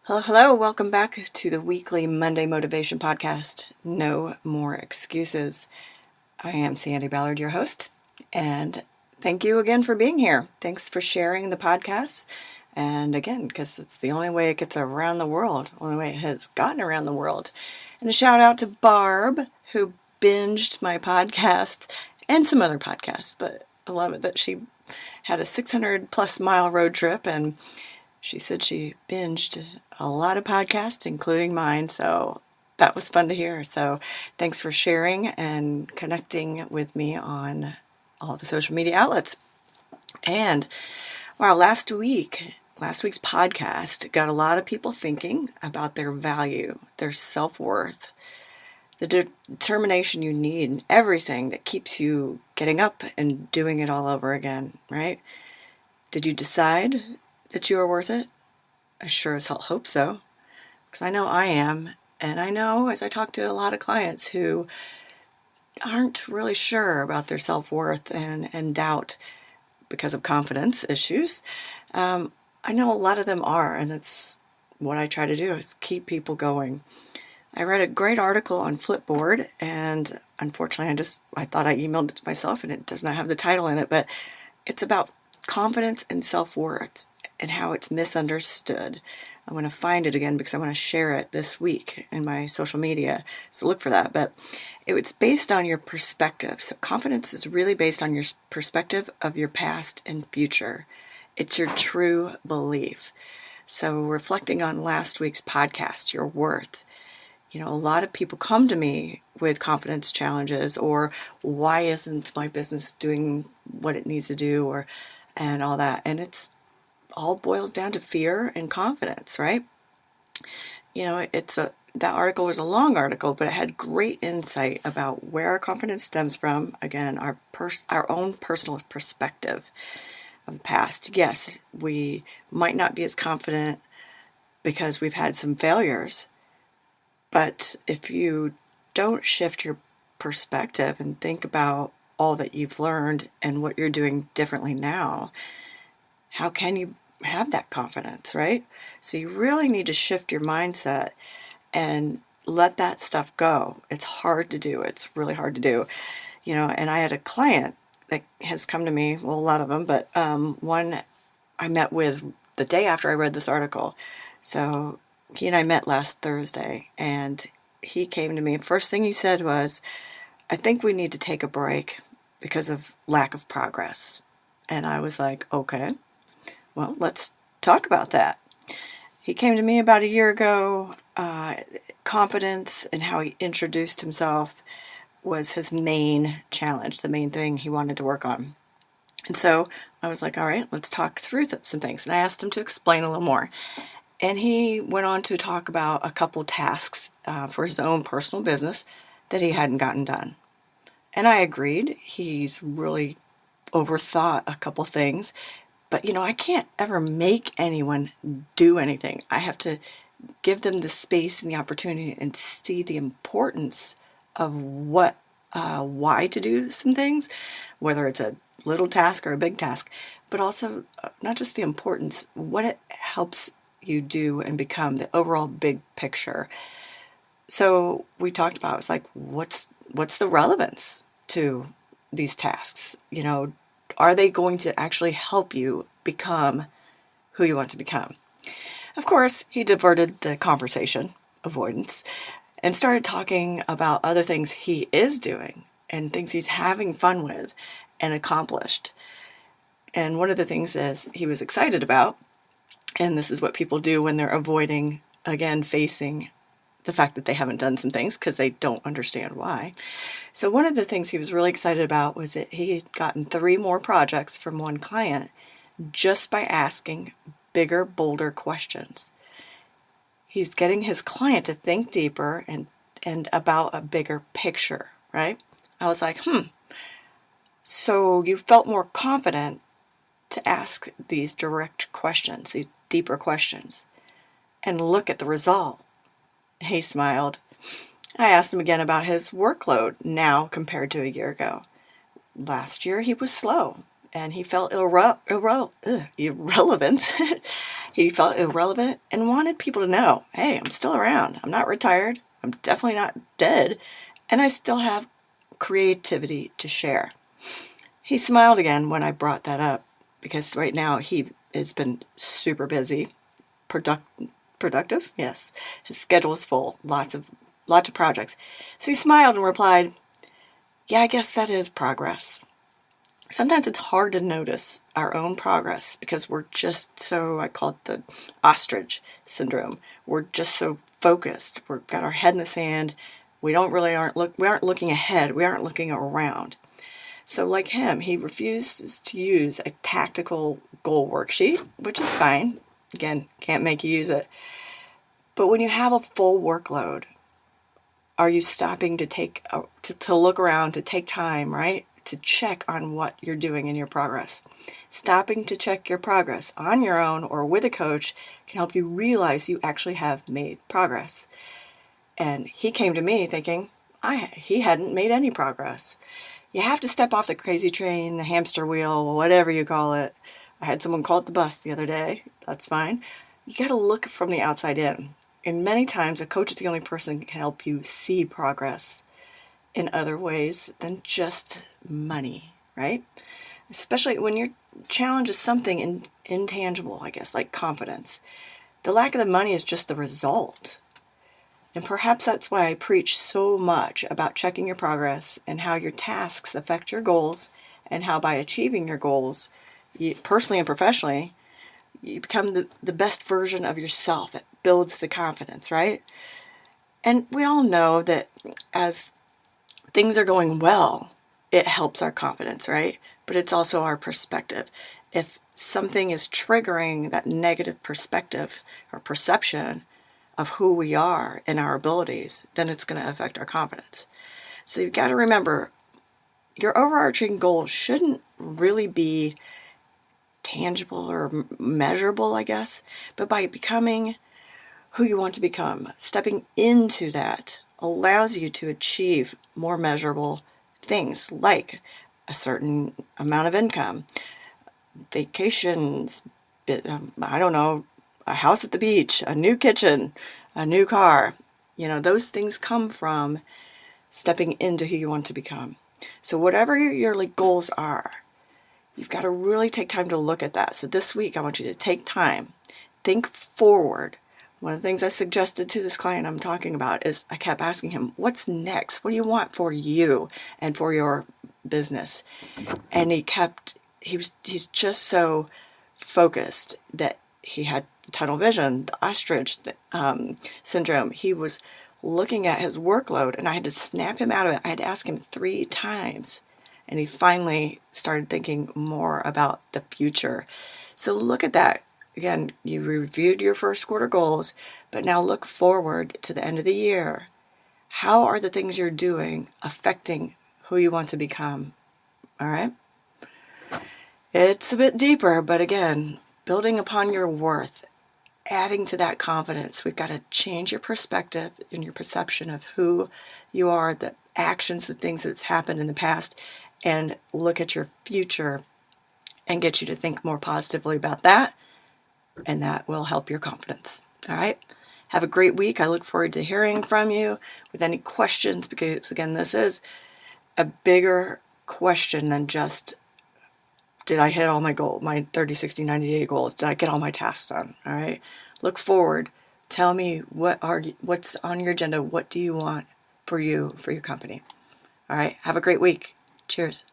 Hello, hello. Welcome back to the weekly Monday Motivation Podcast. No more excuses. I am Sandy Ballard, your host, and thank you again for being here. Thanks for sharing the podcast. And again, because it's the only way it gets around the world, only way it has gotten around the world. And a shout out to Barb, who binged my podcast and some other podcasts, but I love it that she had a 600 plus mile road trip, and she said she binged a lot of podcasts, including mine, so that was fun to hear. So thanks for sharing and connecting with me on all the social media outlets. And wow, last week's podcast got a lot of people thinking about their value, their self-worth, the determination you need, and everything that keeps you getting up and doing it all over again, right? Did you decide that you are worth it? I sure as hell hope so, because I know I am. And I know as I talk to a lot of clients who aren't really sure about their self-worth and doubt because of confidence issues, I know a lot of them are, and that's what I try to do, is keep people going. I read a great article on Flipboard, and unfortunately I thought I emailed it to myself, and it does not have the title in it, but it's about confidence and self-worth and how it's misunderstood. I'm going to find it again because I want to share it this week in my social media, so look for that. But it's based on your perspective. So confidence is really based on your perspective of your past and future. It's your true belief. So reflecting on last week's podcast, your worth. A lot of people come to me with confidence challenges, or why isn't my business doing what it needs to do, and all that. And it's all boils down to fear and confidence, right? That article was a long article, but it had great insight about where our confidence stems from. Again, our own personal perspective of the past. Yes, we might not be as confident because we've had some failures, but if you don't shift your perspective and think about all that you've learned and what you're doing differently now, how can you have that confidence, right? So you really need to shift your mindset and let that stuff go. It's hard to do. It's really hard to do. And I had a client that has come to me, well, a lot of them, but one I met with the day after I read this article. So he and I met last Thursday, and he came to me. First thing he said was, I think we need to take a break because of lack of progress. And I was like, okay, well, let's talk about that. He came to me about a year ago. Confidence and how he introduced himself was his main challenge, the main thing he wanted to work on. And so I was like, all right, let's talk through some things. And I asked him to explain a little more. And he went on to talk about a couple tasks for his own personal business that he hadn't gotten done. And I agreed. He's really overthought a couple things. But, I can't ever make anyone do anything. I have to give them the space and the opportunity and see the importance of why to do some things, whether it's a little task or a big task, but also not just the importance, what it helps you do and become, the overall big picture. So we talked about, it's like, what's the relevance to these tasks? Are they going to actually help you become who you want to become? Of course, he diverted the conversation, avoidance, and started talking about other things he is doing and things he's having fun with and accomplished. And one of the things is he was excited about, and this is what people do when they're avoiding, again, facing the fact that they haven't done some things because they don't understand why. So one of the things he was really excited about was that he had gotten 3 more projects from one client just by asking bigger, bolder questions. He's getting his client to think deeper and about a bigger picture, right? I was like, so you felt more confident to ask these direct questions, these deeper questions, and look at the result. He smiled. I asked him again about his workload now compared to a year ago. Last year he was slow, and he felt irrelevant. He felt irrelevant and wanted people to know, hey, I'm still around. I'm not retired. I'm definitely not dead. And I still have creativity to share. He smiled again when I brought that up because right now he has been super busy, productive. Yes, his schedule is full, lots of projects. So he smiled and replied, "Yeah, I guess that is progress." Sometimes it's hard to notice our own progress because we're just so, I call it the ostrich syndrome. We're just so focused. We've got our head in the sand. We aren't looking ahead. We aren't looking around. So like him, he refuses to use a tactical goal worksheet, which is fine. Again, can't make you use it. But when you have a full workload, are you stopping to look around, to take time, right? To check on what you're doing in your progress. Stopping to check your progress on your own or with a coach can help you realize you actually have made progress. And he came to me thinking he hadn't made any progress. You have to step off the crazy train, the hamster wheel, whatever you call it. I had someone call it the bus the other day. That's fine. You got to look from the outside in. And many times a coach is the only person that can help you see progress in other ways than just money, right? Especially when your challenge is something intangible, I guess, like confidence. The lack of the money is just the result. And perhaps that's why I preach so much about checking your progress and how your tasks affect your goals and how by achieving your goals, personally and professionally, you become the best version of yourself. It builds the confidence, right? And we all know that as things are going well, it helps our confidence, right? But it's also our perspective. If something is triggering that negative perspective or perception of who we are and our abilities, then it's going to affect our confidence. So you've got to remember, your overarching goal shouldn't really be tangible or measurable, I guess, but by becoming who you want to become, stepping into that allows you to achieve more measurable things like a certain amount of income, vacations, I don't know, a house at the beach, a new kitchen, a new car. Those things come from stepping into who you want to become. So whatever your goals are, you've got to really take time to look at that. So this week, I want you to take time, think forward. One of the things I suggested to this client I'm talking about is I kept asking him, what's next? What do you want for you and for your business? And he's just so focused that he had the tunnel vision, the ostrich syndrome. He was looking at his workload and I had to snap him out of it. I had to ask him 3 times. And he finally started thinking more about the future. So look at that. Again, you reviewed your first quarter goals, but now look forward to the end of the year. How are the things you're doing affecting who you want to become? All right? It's a bit deeper, but again, building upon your worth, adding to that confidence. We've got to change your perspective and your perception of who you are, the actions, the things that's happened in the past, and look at your future and get you to think more positively about that. And that will help your confidence. All right. Have a great week. I look forward to hearing from you with any questions because, again, this is a bigger question than just did I hit all my goals, my 30, 60, 90-day goals? Did I get all my tasks done? All right. Look forward. Tell me what's on your agenda. What do you want for your company? All right. Have a great week. Cheers.